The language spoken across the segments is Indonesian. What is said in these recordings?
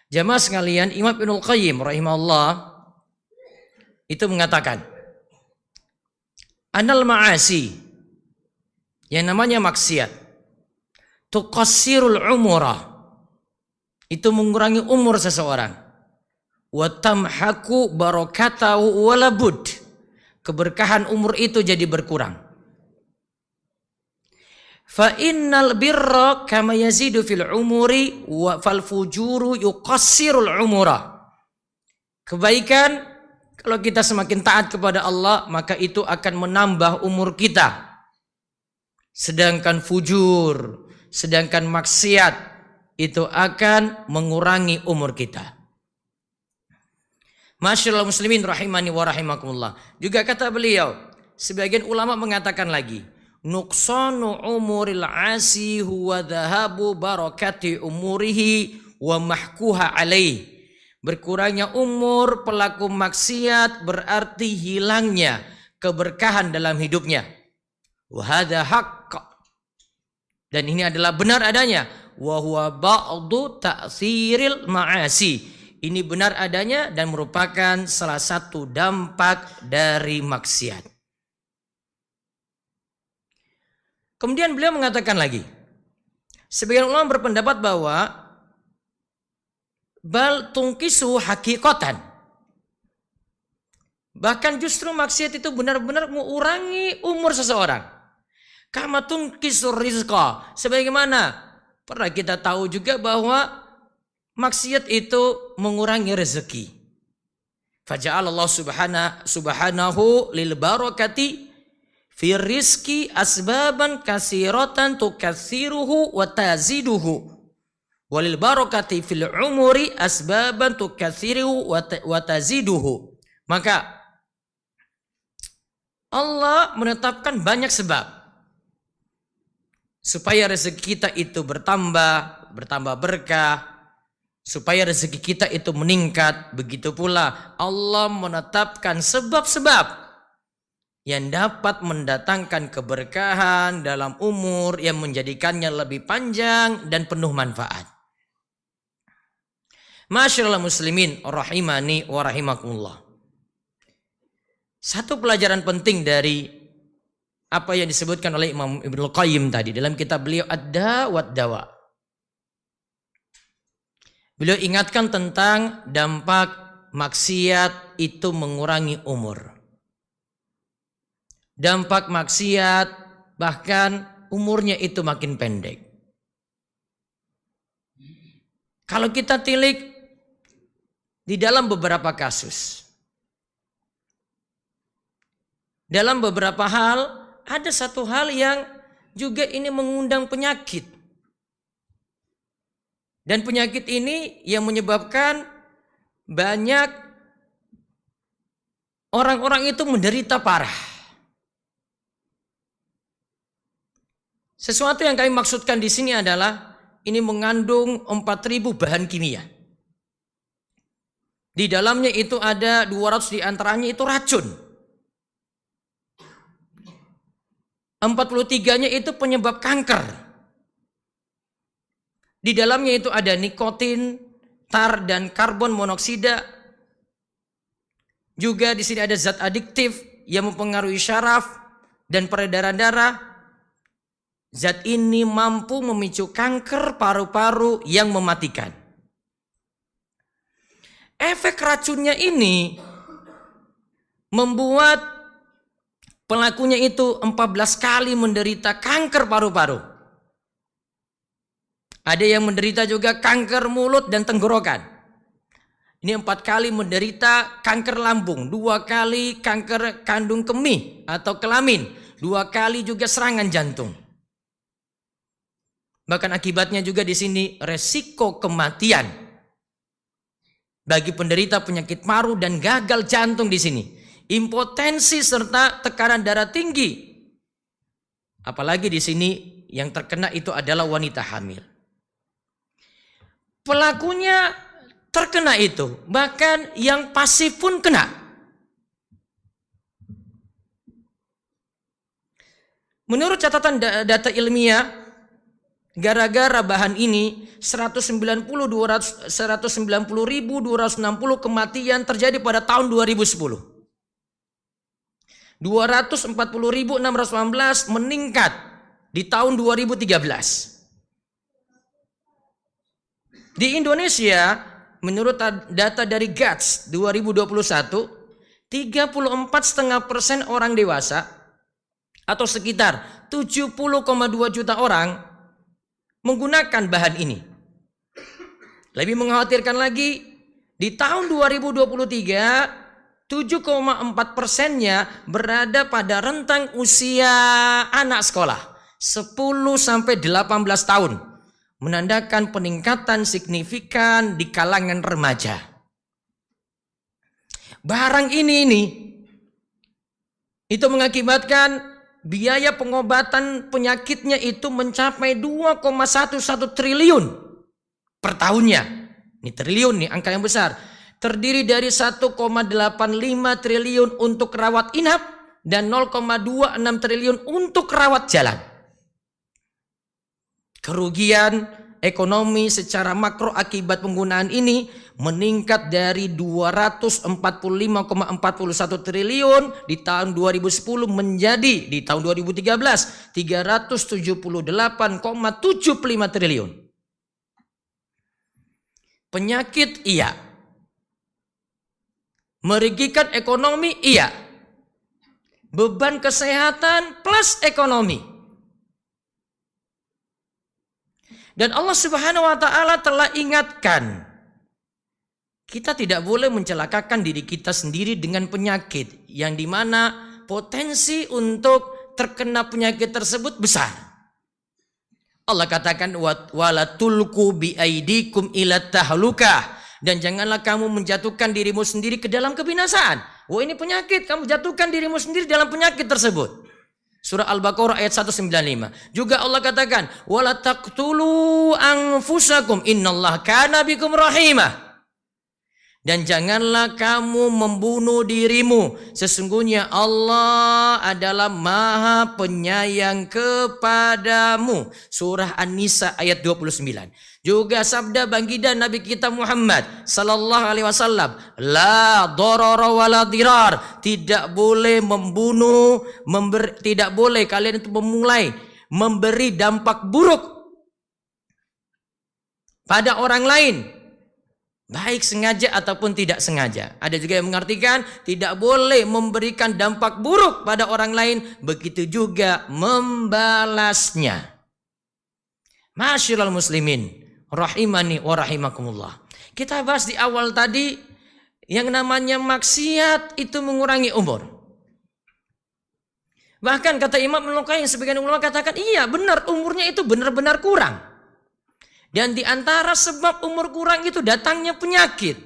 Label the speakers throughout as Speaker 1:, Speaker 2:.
Speaker 1: Jamaah sekalian, Imam Ibnul Qayyim rahimahullah itu mengatakan, anal ma'asi, yang namanya maksiat, tuqassirul umura, itu mengurangi umur seseorang, wa tamhaku barakatahu walabud, keberkahan umur itu jadi berkurang. Fa innal birra kama yazidu fil umuri wa fal fujuru yuqassirul umura. Kebaikan, kalau kita semakin taat kepada Allah, maka itu akan menambah umur kita. Sedangkan fujur, sedangkan maksiat itu akan mengurangi umur kita. Masyaallah muslimin rahimani wa rahimakumullah. Juga kata beliau, sebagian ulama mengatakan lagi, nuqsanu umuril asi huwa dhahabu barakati umurihi wa mahkuha alaih. Berkurangnya umur pelaku maksiat berarti hilangnya keberkahan dalam hidupnya. Wa hadha haqq. Dan ini adalah benar adanya. Wa huwa ba'du ta'thiril ma'asi. Ini benar adanya dan merupakan salah satu dampak dari maksiat. Kemudian beliau mengatakan lagi, sebagian ulama berpendapat bahwa bal tungkisu hakikatan, bahkan justru maksiat itu benar-benar mengurangi umur seseorang. Kama tungkisur rizqa, sebagaimana pernah kita tahu juga bahwa maksiat itu mengurangi rezeki. Faja'alallah subhanahu lil barakati fi rizki asbaban kasiratan tukatsiruhu wa taziduhu walil barakati fil umuri asbaban tukatsiruhu wa taziduhu. Maka Allah menetapkan banyak sebab supaya rezeki kita itu bertambah berkah, supaya rezeki kita itu meningkat. Begitu pula Allah menetapkan sebab-sebab yang dapat mendatangkan keberkahan dalam umur, yang menjadikannya lebih panjang dan penuh manfaat. Masyaallah muslimin rahimani wa rahimakumullah. Satu pelajaran penting dari apa yang disebutkan oleh Imam Ibnul Qayyim tadi dalam kitab beliau Ad-Da' wad Dawa. Beliau ingatkan tentang dampak maksiat itu mengurangi umur. Dampak maksiat bahkan umurnya itu makin pendek. Kalau kita tilik di dalam beberapa kasus, dalam beberapa hal, ada satu hal yang juga ini mengundang penyakit. Dan penyakit ini yang menyebabkan banyak orang-orang itu menderita parah. Sesuatu yang kami maksudkan di sini adalah ini mengandung 4.000 bahan kimia. Di dalamnya itu ada 200 diantaranya itu racun. 43-nya itu penyebab kanker. Di dalamnya itu ada nikotin, tar dan karbon monoksida. Juga di sini ada zat adiktif yang mempengaruhi syaraf dan peredaran darah. Zat ini mampu memicu kanker paru-paru yang mematikan. Efek racunnya ini membuat pelakunya itu 14 kali menderita kanker paru-paru. Ada yang menderita juga kanker mulut dan tenggorokan. Ini 4 kali menderita kanker lambung, 2 kali kanker kandung kemih atau kelamin, 2 kali juga serangan jantung. Bahkan akibatnya juga di sini resiko kematian bagi penderita penyakit paru dan gagal jantung di sini. Impotensi serta tekanan darah tinggi. Apalagi di sini yang terkena itu adalah wanita hamil. Pelakunya terkena itu, bahkan yang pasif pun kena. Menurut catatan data ilmiah Gara-gara bahan ini 190.260 kematian terjadi pada tahun 2010. 240.618 meningkat di tahun 2013. Di Indonesia, menurut data dari GATS 2021, 34,5% orang dewasa atau sekitar 70,2 juta orang menggunakan bahan ini. Lebih mengkhawatirkan lagi, di tahun 2023 7,4%-nya berada pada rentang usia anak sekolah 10 sampai 18 tahun, menandakan peningkatan signifikan di kalangan remaja. Barang ini itu mengakibatkan biaya pengobatan penyakitnya itu mencapai 2,11 triliun per tahunnya. Ini triliun nih, angka yang besar. Terdiri dari 1,85 triliun untuk rawat inap dan 0,26 triliun untuk rawat jalan. Kerugian ekonomi secara makro akibat penggunaan ini meningkat dari 245,41 triliun di tahun 2010 menjadi di tahun 2013 378,75 triliun. Penyakit iya. Merugikan ekonomi iya. Beban kesehatan plus ekonomi. Dan Allah Subhanahu wa taala telah ingatkan, kita tidak boleh mencelakakan diri kita sendiri dengan penyakit yang dimana potensi untuk terkena penyakit tersebut besar. Allah katakan wala tulqu bi aidikum ila tahlukah, dan janganlah kamu menjatuhkan dirimu sendiri ke dalam kebinasaan. Wah, ini penyakit, kamu jatuhkan dirimu sendiri dalam penyakit tersebut. Surah Al-Baqarah ayat 195. Juga Allah katakan wala taqtulu anfusakum innallaha kana bikum rahimah. Dan janganlah kamu membunuh dirimu, sesungguhnya Allah adalah Maha Penyayang kepadamu. Surah An-Nisa ayat 29. Juga sabda baginda Nabi kita Muhammad sallallahu alaihi wasallam, la darara wala dirar, tidak boleh membunuh, tidak boleh kalian itu memulai memberi dampak buruk pada orang lain, baik sengaja ataupun tidak sengaja. Ada juga yang mengartikan tidak boleh memberikan dampak buruk pada orang lain, begitu juga membalasnya. Masyiral muslimin rahimani wa rahimakumullah. Kita bahas di awal tadi yang namanya maksiat itu mengurangi umur. Bahkan kata Imam Al-Qayyim, sebagian ulama katakan iya benar, umurnya itu benar-benar kurang. Dan di antara sebab umur kurang itu datangnya penyakit.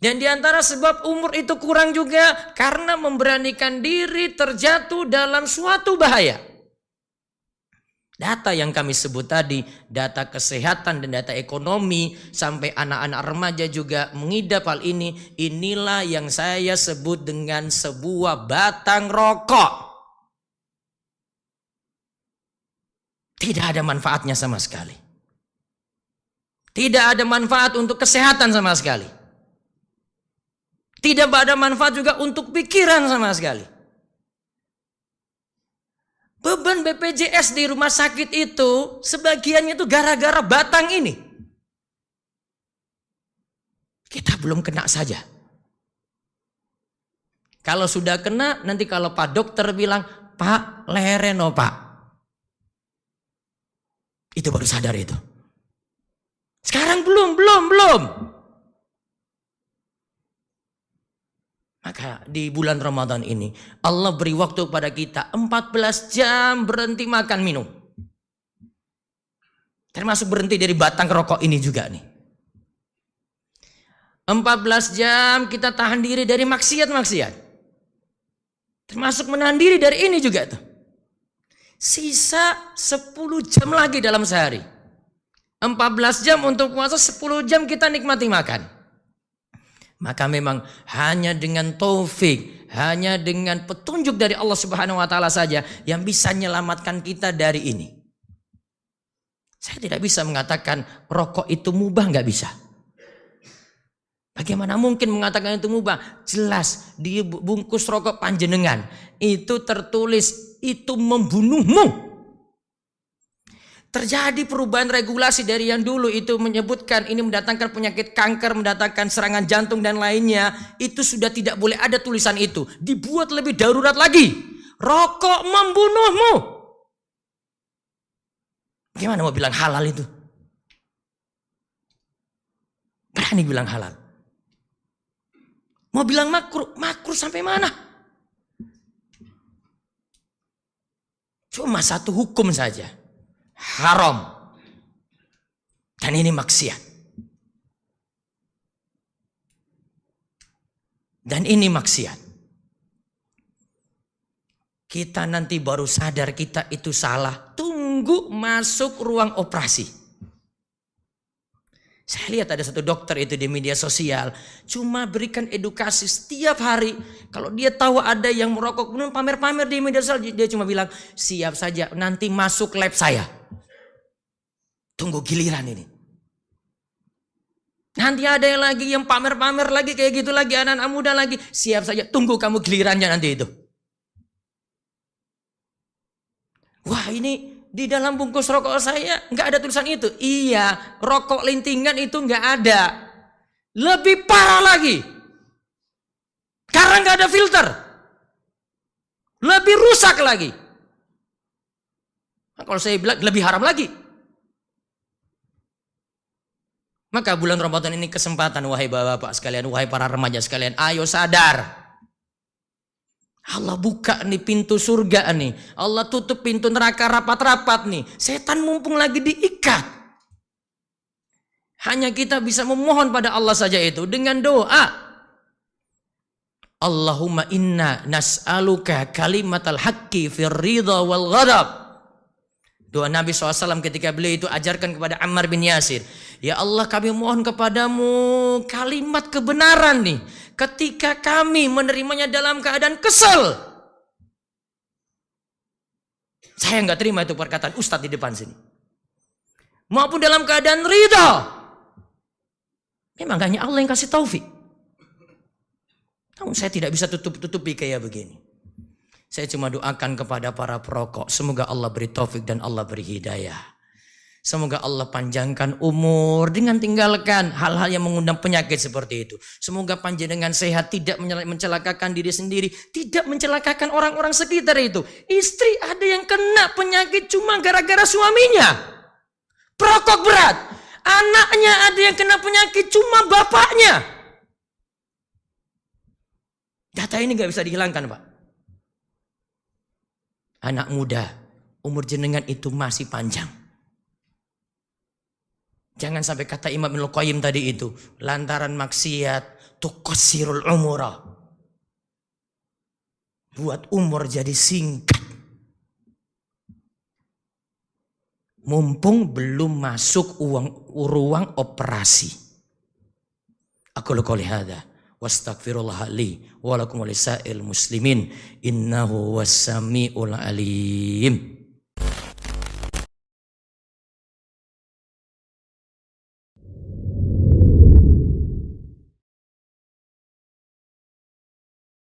Speaker 1: Dan di antara sebab umur itu kurang juga karena memberanikan diri terjatuh dalam suatu bahaya. Data yang kami sebut tadi, data kesehatan dan data ekonomi, sampai anak-anak remaja juga mengidap hal ini. Inilah yang saya sebut dengan sebuah batang rokok. Tidak ada manfaatnya sama sekali. Tidak ada manfaat untuk kesehatan sama sekali. Tidak ada manfaat juga untuk pikiran sama sekali. Beban BPJS di rumah sakit itu sebagiannya itu gara-gara batang ini. Kita belum kena saja. Kalau sudah kena, nanti kalau Pak Dokter bilang, Pak lereno Pak. Itu baru sadar itu. Sekarang belum. Maka di bulan Ramadan ini Allah beri waktu kepada kita 14 jam berhenti makan minum. Termasuk berhenti dari batang rokok ini juga nih. 14 jam kita tahan diri dari maksiat-maksiat. Termasuk menahan diri dari ini juga tuh. Sisa 10 jam lagi dalam sehari. 14 jam untuk puasa, 10 jam kita nikmati makan. Maka memang hanya dengan taufik, hanya dengan petunjuk dari Allah Subhanahu wa taala saja yang bisa menyelamatkan kita dari ini. Saya tidak bisa mengatakan rokok itu mubah, nggak bisa. Bagaimana mungkin mengatakan itu mubah? Jelas di bungkus rokok panjenengan itu tertulis itu membunuhmu. Terjadi perubahan regulasi dari yang dulu itu menyebutkan ini mendatangkan penyakit kanker, mendatangkan serangan jantung dan lainnya. Itu sudah tidak boleh ada tulisan itu. Dibuat lebih darurat lagi. Rokok membunuhmu. Bagaimana mau bilang halal itu? Berani bilang halal. Mau bilang makruh, makruh sampai mana? Cuma satu hukum saja. Haram. Dan ini maksiat. Dan ini maksiat. Kita nanti baru sadar kita itu salah. Tunggu masuk ruang operasi. Saya lihat ada satu dokter itu di media sosial. Cuma berikan edukasi setiap hari. Kalau dia tahu ada yang merokok, kemudian pamer-pamer di media sosial. Dia cuma bilang, siap saja nanti masuk lab saya. Tunggu giliran ini. Nanti ada yang lagi yang pamer-pamer lagi kayak gitu lagi. Anak-anak muda lagi. Siap saja, tunggu kamu gilirannya nanti itu. Wah ini di dalam bungkus rokok saya nggak ada tulisan itu. Iya, rokok lintingan itu nggak ada. Lebih parah lagi. Karena nggak ada filter. Lebih rusak lagi. Nah, kalau saya bilang lebih haram lagi. Maka bulan Ramadan ini kesempatan wahai bapak-bapak sekalian, wahai para remaja sekalian, ayo sadar. Allah buka nih pintu surga nih. Allah tutup pintu neraka rapat-rapat nih. Setan mumpung lagi diikat. Hanya kita bisa memohon pada Allah saja itu dengan doa. Allahumma inna nas'aluka kalimatal haqqi fir ridha wal ghadab. Doa Nabi SAW ketika beliau itu ajarkan kepada Ammar bin Yasir. Ya Allah kami mohon kepadamu kalimat kebenaran nih. Ketika kami menerimanya dalam keadaan kesel. Saya nggak terima itu perkataan Ustadz di depan sini. Maupun dalam keadaan ridha. Memang hanya Allah yang kasih taufik. Namun saya tidak bisa tutup-tutupi kayak begini. Saya cuma doakan kepada para perokok. Semoga Allah beri taufik dan Allah beri hidayah. Semoga Allah panjangkan umur dengan tinggalkan hal-hal yang mengundang penyakit seperti itu. Semoga panjenengan sehat, tidak mencelakakan diri sendiri, tidak mencelakakan orang-orang sekitar itu. Istri ada yang kena penyakit cuma gara-gara suaminya. Perokok berat. Anaknya ada yang kena penyakit cuma bapaknya. Data ini gak bisa dihilangkan, Pak. Anak muda, umur jenengan itu masih panjang. Jangan sampai kata Imam Ibnul Qayyim tadi itu, lantaran maksiat tuqassirul umura. Buat umur jadi singkat. Mumpung belum masuk ruang operasi. Aku qouli hadza wastaghfirullah li wa lakum wa lisa'il muslimin innahu was-sami'ul alim.